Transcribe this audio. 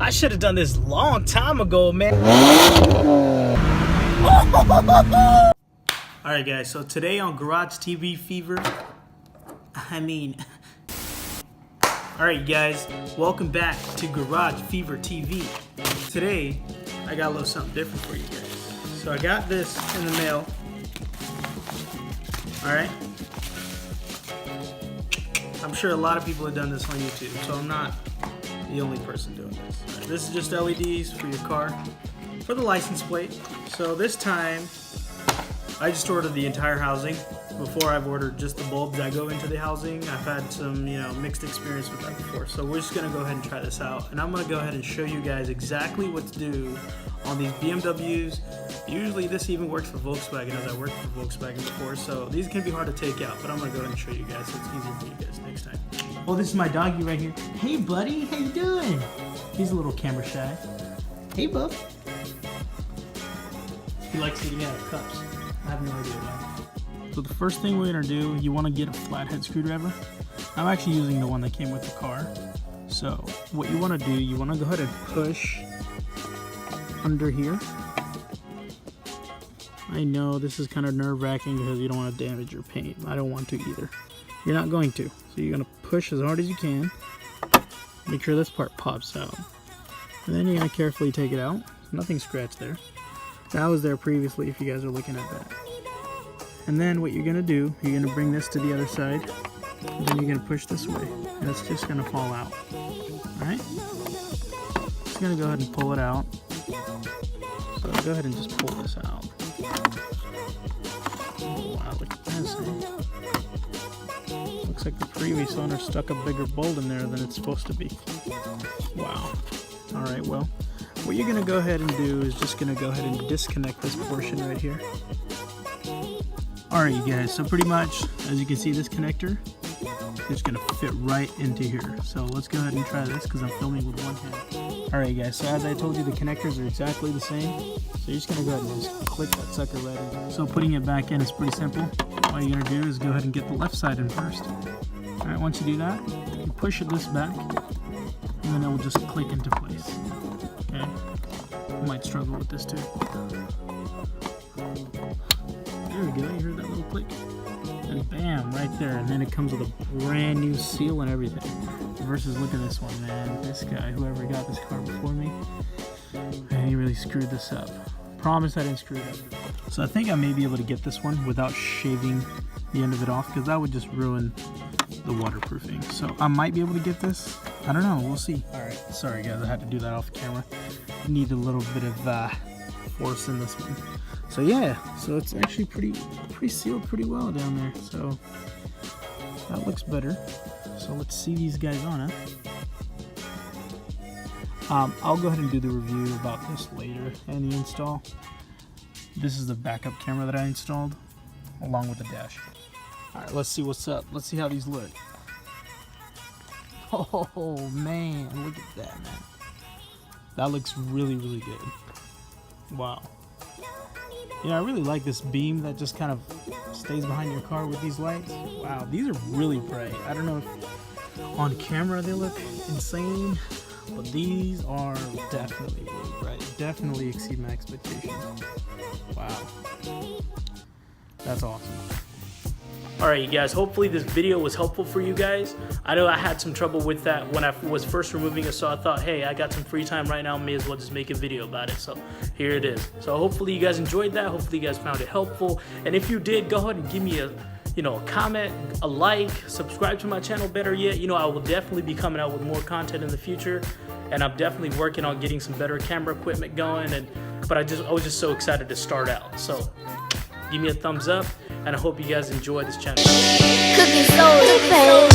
I should have done this long time ago, man. Alright guys, so today on Garage TV Fever, alright guys, welcome back to Garage Fever TV. Today, I got a little something different for you guys. So I got this in the mail. Alright. I'm sure a lot of people have done this on YouTube, so I'm not the only person doing this. Right, this is just LEDs for your car, for the license plate. So this time, I just ordered the entire housing. Before, I've ordered just the bulbs that go into the housing. I've had some, mixed experience with that before. So we're just gonna go ahead and try this out. And I'm gonna go ahead and show you guys exactly what to do on these BMWs. Usually this even works for Volkswagen, as I worked for Volkswagen before. So these can be hard to take out, but I'm gonna go ahead and show you guys so it's easier for you guys next time. Oh, this is my doggy right here. Hey buddy, how you doing? He's a little camera shy. Hey bub. He likes eating out of cups. I have no idea why. So the first thing we're gonna do, you wanna get a flathead screwdriver. I'm actually using the one that came with the car. So what you wanna do, you wanna go ahead and push under here. I know this is kind of nerve-wracking because you don't want to damage your paint. I don't want to either. You're not going to. So you're gonna push as hard as you can. Make sure this part pops out. And then you're gonna carefully take it out. Nothing scratched there. That was there previously if you guys are looking at that. And then what you're gonna do, you're gonna bring this to the other side, and then you're gonna push this way, and it's just gonna fall out. Alright? Just gonna go ahead and pull it out. So go ahead and just pull this out. Oh, wow, look at this. Looks like the previous owner stuck a bigger bolt in there than it's supposed to be. Wow. Alright, well, what you're gonna go ahead and do is just gonna go ahead and disconnect this portion right here. Alright you guys, so pretty much, as you can see, this connector is going to fit right into here. So let's go ahead and try this because I'm filming with one hand. Alright guys, so as I told you, the connectors are exactly the same. So you're just going to go ahead and just click that sucker right in. So putting it back in is pretty simple. All you're going to do is go ahead and get the left side in first. Alright, once you do that, you push this back, and then it will just click into place. Okay? You might struggle with this too. There we go, you heard that little click? And bam, right there. And then it comes with a brand new seal and everything. Versus, look at this one, man. This guy, whoever got this car before me, man, he really screwed this up. Promise I didn't screw it up. So I think I may be able to get this one without shaving the end of it off, because that would just ruin the waterproofing. So I might be able to get this. I don't know, we'll see. Alright, sorry guys, I had to do that off camera. Need a little bit of force in this one. So yeah, so it's actually pretty sealed pretty well down there. So that looks better. So let's see these guys on it. I'll go ahead and do the review about this later and the install. This is the backup camera that I installed along with the dash. Alright, let's see what's up. Let's see how these look. Oh man, look at that, man. That looks really good. Wow. I really like this beam that just kind of stays behind your car with these lights. Wow, these are really bright. I don't know if on camera they look insane, but these are definitely really bright. Definitely exceed my expectations. Wow. That's awesome. Alright you guys, hopefully this video was helpful for you guys. I know I had some trouble with that when I was first removing it, so I thought, hey, I got some free time right now, may as well just make a video about it. So here it is. So hopefully you guys enjoyed that. Hopefully you guys found it helpful. And if you did, go ahead and give me a comment, a like, subscribe to my channel, better yet. I will definitely be coming out with more content in the future. And I'm definitely working on getting some better camera equipment going. But I was just so excited to start out. So give me a thumbs up, and I hope you guys enjoy this channel. Cooking soul,